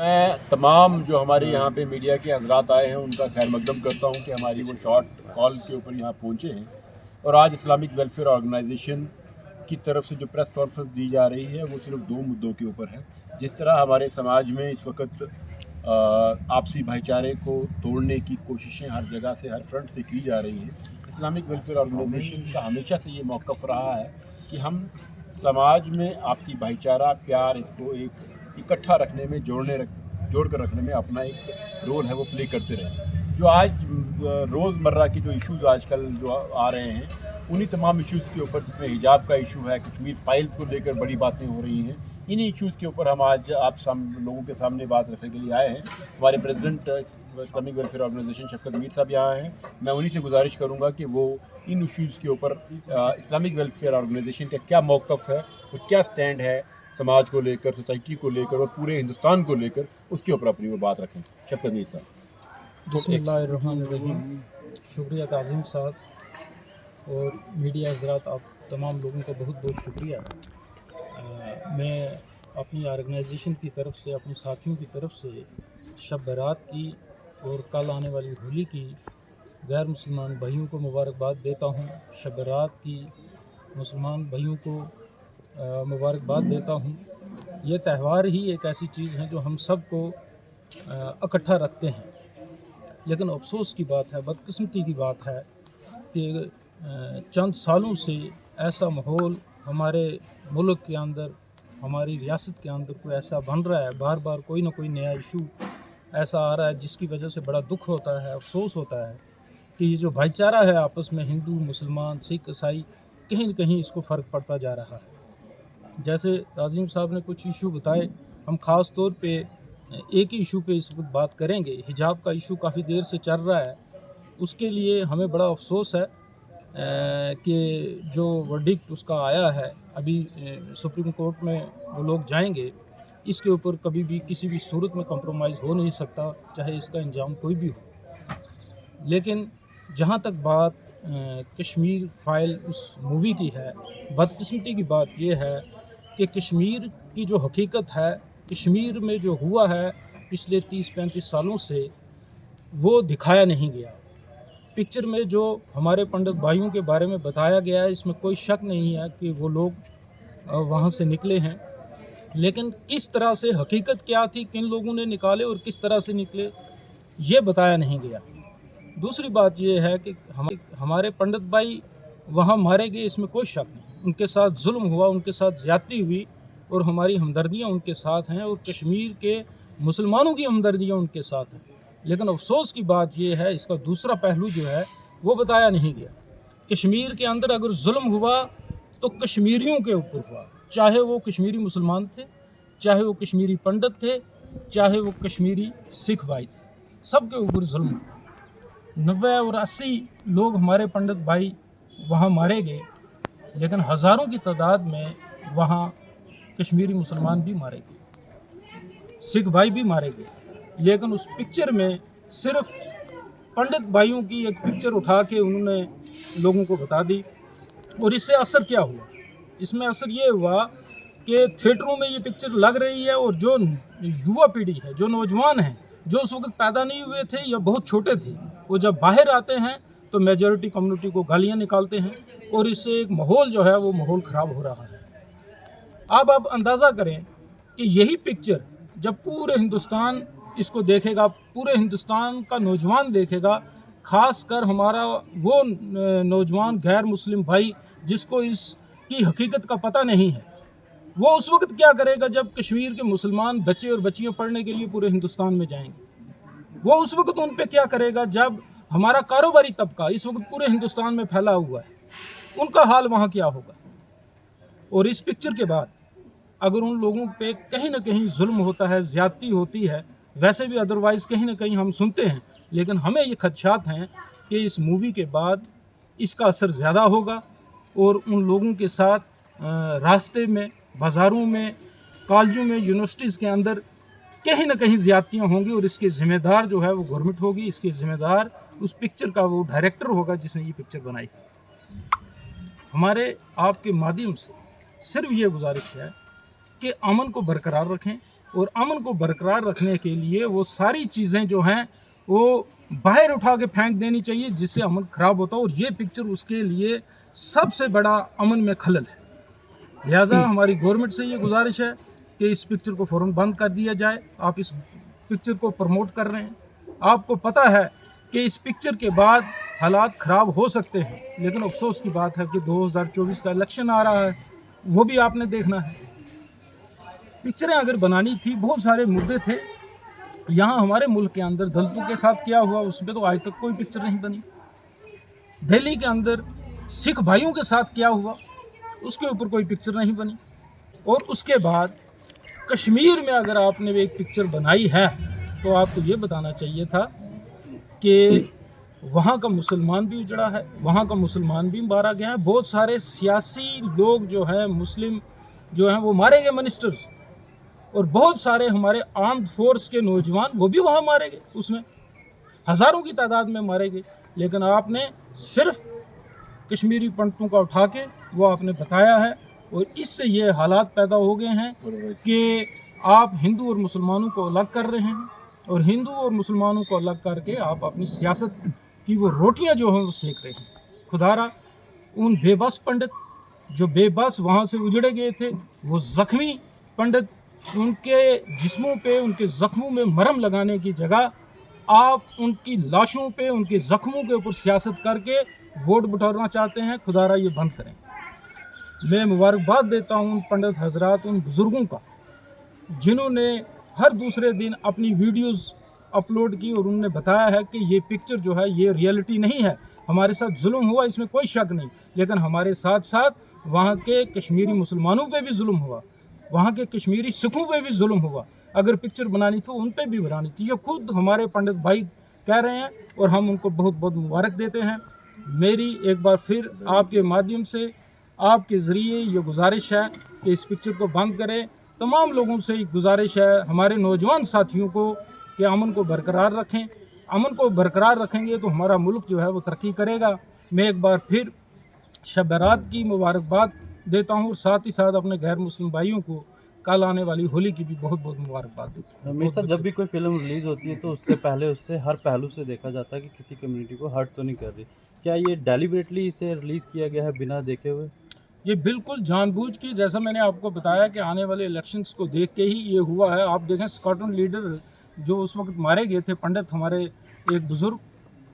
मैं तमाम जो हमारे यहाँ पे मीडिया के हजरात आए हैं उनका खैर मकदम करता हूँ कि हमारी वो शॉर्ट कॉल के ऊपर यहाँ पहुँचे हैं। और आज इस्लामिक वेलफेयर ऑर्गेनाइजेशन की तरफ से जो प्रेस कॉन्फ्रेंस दी जा रही है वो सिर्फ दो मुद्दों के ऊपर है। जिस तरह हमारे समाज में इस वक्त आपसी भाईचारे को तोड़ने की कोशिशें हर जगह से, हर फ्रंट से की जा रही हैं, इस्लामिक वेलफेयर ऑर्गेनाइजेशन का हमेशा से ये मौक़िफ़ रहा है कि हम समाज में आपसी भाईचारा, प्यार, इसको एक इकट्ठा रखने में, जोड़ कर रखने में अपना एक रोल है वो प्ले करते रहे। जो आज रोज़मर्रा की जो इश्यूज़ आजकल जो आ रहे हैं, उन्हीं तमाम इश्यूज़ के ऊपर, जिसमें हिजाब का इशू है, कश्मीर फाइल्स को लेकर बड़ी बातें हो रही हैं, इन्हीं इश्यूज़ के ऊपर हम आज आप लोगों के सामने बात रखने के लिए आए हैं। हमारे प्रेसिडेंट इस्लामिक वेलफेयर ऑर्गेनाइजेशन शफकत मीर साहब यहाँ हैं। मैं उन्हीं से गुजारिश करूँगा कि वो इन इश्यूज़ के ऊपर इस्लामिक वेलफेयर ऑर्गेनाइजेशन का क्या मौक़िफ़ है और क्या स्टैंड है समाज को लेकर, सोसाइटी को लेकर और पूरे हिंदुस्तान को लेकर, उसके ऊपर अपनी वो बात रखें। शफकत मीर साहब। बिस्मिल्लाहिर्रहमानिर्रहीम। शुक्रिया ताज़ीम साहब और मीडिया हज़रात, आप तमाम लोगों का बहुत बहुत शुक्रिया। मैं अपनी ऑर्गेनाइजेशन की तरफ से, अपने साथियों की तरफ से शब बारात की और कल आने वाली होली की गैर मुसलमान भाइयों को मुबारकबाद देता हूँ। शब बारात की मुसलमान भाइयों को मुबारकबाद देता हूँ। ये त्यौहार ही एक ऐसी चीज़ है जो हम सब को इकट्ठा रखते हैं। लेकिन अफसोस की बात है, बदकिस्मती की बात है कि चंद सालों से ऐसा माहौल हमारे मुल्क के अंदर, हमारी रियासत के अंदर कोई ऐसा बन रहा है, बार बार कोई ना कोई नया इशू ऐसा आ रहा है जिसकी वजह से बड़ा दुख होता है, अफसोस होता है कि ये जो भाईचारा है आपस में, हिंदू, मुसलमान, सिख, ईसाई, कहीं न कहीं इसको फ़र्क पड़ता जा रहा है। जैसे ताज़ीम साहब ने कुछ इशू बताए, हम ख़ास तौर पे एक ही इशू पे इस वक्त बात करेंगे। हिजाब का इशू काफ़ी देर से चल रहा है, उसके लिए हमें बड़ा अफसोस है कि जो वर्डिक्ट उसका आया है, अभी सुप्रीम कोर्ट में वो लोग जाएंगे, इसके ऊपर कभी भी किसी भी सूरत में कंप्रोमाइज़ हो नहीं सकता, चाहे इसका अंजाम कोई भी हो। लेकिन जहाँ तक बात कश्मीर फाइल उस मूवी की है, बदकिस्मती की बात यह है कि कश्मीर की जो हकीकत है, कश्मीर में जो हुआ है पिछले 30-35 सालों से, वो दिखाया नहीं गया। पिक्चर में जो हमारे पंडित भाइयों के बारे में बताया गया है, इसमें कोई शक नहीं है कि वो लोग वहाँ से निकले हैं, लेकिन किस तरह से, हकीकत क्या थी, किन लोगों ने निकाले और किस तरह से निकले, ये बताया नहीं गया। दूसरी बात ये है कि हमारे पंडित भाई वहाँ मारे गए, इसमें कोई शक नहीं। उनके साथ जुल्म हुआ, उनके साथ ज़्यादती हुई और हमारी हमदर्दियाँ उनके साथ हैं और कश्मीर के मुसलमानों की हमदर्दियाँ उनके साथ हैं। लेकिन अफसोस की बात यह है, इसका दूसरा पहलू जो है वो बताया नहीं गया। कश्मीर के अंदर अगर जुल्म हुआ तो कश्मीरियों के ऊपर हुआ, चाहे वो कश्मीरी मुसलमान थे, चाहे वो कश्मीरी पंडित थे, चाहे वो कश्मीरी सिख भाई थे, सब के ऊपर जुल्म हुआ। 90 और 80 लोग हमारे पंडित भाई वहाँ मारे गए, लेकिन हज़ारों की तादाद में वहाँ कश्मीरी मुसलमान भी मारे गए, सिख भाई भी मारे गए। लेकिन उस पिक्चर में सिर्फ पंडित भाइयों की एक पिक्चर उठा के उन्होंने लोगों को बता दी। और इससे असर क्या हुआ? इसमें असर ये हुआ कि थिएटरों में ये पिक्चर लग रही है और जो युवा पीढ़ी है, जो नौजवान हैं, जो उस वक्त पैदा नहीं हुए थे या बहुत छोटे थे, वो जब बाहर आते हैं तो मेजॉरिटी कम्युनिटी को गालियाँ निकालते हैं और इससे एक माहौल जो है वो माहौल ख़राब हो रहा है। अब आप अंदाज़ा करें कि यही पिक्चर जब पूरे हिंदुस्तान इसको देखेगा, पूरे हिंदुस्तान का नौजवान देखेगा, ख़ास कर हमारा वो नौजवान गैर मुस्लिम भाई जिसको इसकी हकीकत का पता नहीं है, वो उस वक्त क्या करेगा जब कश्मीर के मुसलमान बच्चे और बच्चियां पढ़ने के लिए पूरे हिंदुस्तान में जाएंगे? वो उस वक्त उन पे क्या करेगा जब हमारा कारोबारी तबका इस वक्त पूरे हिंदुस्तान में फैला हुआ है, उनका हाल वहाँ क्या होगा? और इस पिक्चर के बाद अगर उन लोगों पे कहीं ना कहीं जुल्म होता है, ज़्यादती होती है, वैसे भी अदरवाइज़ कहीं ना कहीं हम सुनते हैं, लेकिन हमें ये खदशात हैं कि इस मूवी के बाद इसका असर ज़्यादा होगा और उन लोगों के साथ रास्ते में, बाज़ारों में, कॉलेजों में, यूनिवर्सिटीज़ के अंदर कहीं ना कहीं ज़्यादतियाँ होंगी और इसके ज़िम्मेदार जो है वो गवर्नमेंट होगी, इसके ज़िम्मेदार उस पिक्चर का वो डायरेक्टर होगा जिसने ये पिक्चर बनाई। हमारे आपके माध्यम से सिर्फ ये गुजारिश है कि अमन को बरकरार रखें, और अमन को बरकरार रखने के लिए वो सारी चीज़ें जो हैं वो बाहर उठा के फेंक देनी चाहिए जिससे अमन ख़राब होता है, और ये पिक्चर उसके लिए सबसे बड़ा अमन में खलल है। लिहाजा हमारी गवर्नमेंट से ये गुजारिश है कि इस पिक्चर को फ़ौरन बंद कर दिया जाए। आप इस पिक्चर को प्रमोट कर रहे हैं, आपको पता है कि इस पिक्चर के बाद हालात ख़राब हो सकते हैं, लेकिन अफसोस की बात है कि 2024 का इलेक्शन आ रहा है, वो भी आपने देखना है। पिक्चरें अगर बनानी थी, बहुत सारे मुद्दे थे यहाँ हमारे मुल्क के अंदर। दलितों के साथ क्या हुआ उस पर तो आज तक कोई पिक्चर नहीं बनी। दिल्ली के अंदर सिख भाइयों के साथ क्या हुआ उसके ऊपर कोई पिक्चर नहीं बनी। और उसके बाद कश्मीर में अगर आपने एक पिक्चर बनाई है तो आपको ये बताना चाहिए था कि वहाँ का मुसलमान भी उजड़ा है, वहाँ का मुसलमान भी मारा गया है। बहुत सारे सियासी लोग जो हैं, मुस्लिम जो हैं, वो मारे गए, मिनिस्टर्स, और बहुत सारे हमारे आर्म्ड फोर्स के नौजवान वो भी वहाँ मारे गए, उसमें हज़ारों की तादाद में मारे गए। लेकिन आपने सिर्फ कश्मीरी पंडितों का उठा के वो आपने बताया है, और इससे ये हालात पैदा हो गए हैं कि आप हिंदू और मुसलमानों को अलग कर रहे हैं, और हिंदू और मुसलमानों को अलग करके आप अपनी सियासत की वो रोटियां जो हैं वो सेक रहे हैं। खुदारा उन बेबस पंडित जो बेबस वहाँ से उजड़े गए थे, वो ज़ख्मी पंडित, उनके जिस्मों पे, उनके ज़ख्मों में मरहम लगाने की जगह आप उनकी लाशों पे, उनके ज़ख्मों के ऊपर सियासत करके वोट बटोरना चाहते हैं। खुदारा ये बंद करें। मैं मुबारकबाद देता हूँ उन पंडित हजरात, उन बुज़ुर्गों का जिन्होंने हर दूसरे दिन अपनी वीडियोस अपलोड की और उन्होंने बताया है कि ये पिक्चर जो है ये रियलिटी नहीं है, हमारे साथ जुल्म हुआ, इसमें कोई शक नहीं, लेकिन हमारे साथ साथ वहाँ के कश्मीरी मुसलमानों पे भी जुल्म हुआ, वहाँ के कश्मीरी सिखों पे भी जुल्म हुआ। अगर पिक्चर बनानी थी उन पे भी बनानी थी। ये खुद हमारे पंडित भाई कह रहे हैं और हम उनको बहुत बहुत मुबारक देते हैं। मेरी एक बार फिर आपके माध्यम से, आपके ज़रिए ये गुजारिश है कि इस पिक्चर को बंद करें। तमाम लोगों से गुजारिश है, हमारे नौजवान साथियों को, कि अमन को बरकरार रखें। अमन को बरकरार रखेंगे तो हमारा मुल्क जो है वो तरक्की करेगा। मैं एक बार फिर शब बारात की मुबारकबाद देता हूँ, और साथ ही साथ अपने गैर मुस्लिम भाइयों को कल आने वाली होली की भी बहुत बहुत मुबारकबाद देता हूँ। मेरे साथ जब भी कोई फिल्म रिलीज़ होती है तो उससे पहले उससे हर पहलू से देखा जाता है कि किसी कम्युनिटी को हर्ट तो नहीं कर रही। क्या ये डेलिबरेटली इसे रिलीज़ किया गया है बिना देखे हुए? ये बिल्कुल जानबूझ के, जैसा मैंने आपको बताया कि आने वाले इलेक्शंस को देख के ही ये हुआ है। आप देखें स्कॉटलैंड लीडर जो उस वक्त मारे गए थे, पंडित हमारे एक बुज़ुर्ग,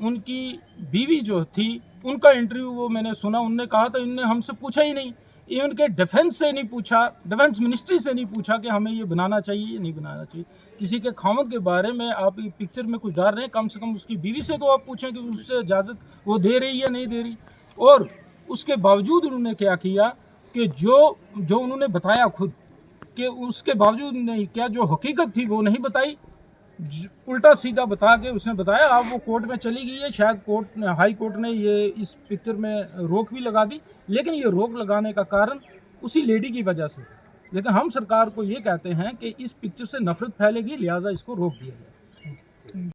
उनकी बीवी जो थी, उनका इंटरव्यू वो मैंने सुना, उनने कहा था इनने हमसे पूछा ही नहीं, इवन के डिफेंस से नहीं पूछा, डिफेंस मिनिस्ट्री से नहीं पूछा कि हमें ये बनाना चाहिए या नहीं बनाना चाहिए। किसी के खामद के बारे में आप पिक्चर में कुछ डाल रहे हैं, कम से कम उसकी बीवी से तो आप पूछें कि उससे इजाज़त वो दे रही या नहीं दे रही। और उसके बावजूद उन्होंने क्या किया कि जो उन्होंने बताया खुद कि उसके बावजूद नहीं, क्या जो हकीकत थी वो नहीं बताई, उल्टा सीधा बता के उसने बताया अब वो कोर्ट में चली गई है। शायद कोर्ट ने, हाई कोर्ट ने ये इस पिक्चर में रोक भी लगा दी, लेकिन ये रोक लगाने का कारण उसी लेडी की वजह से। लेकिन हम सरकार को ये कहते हैं कि इस पिक्चर से नफरत फैलेगी, लिहाजा इसको रोक दिया जाए।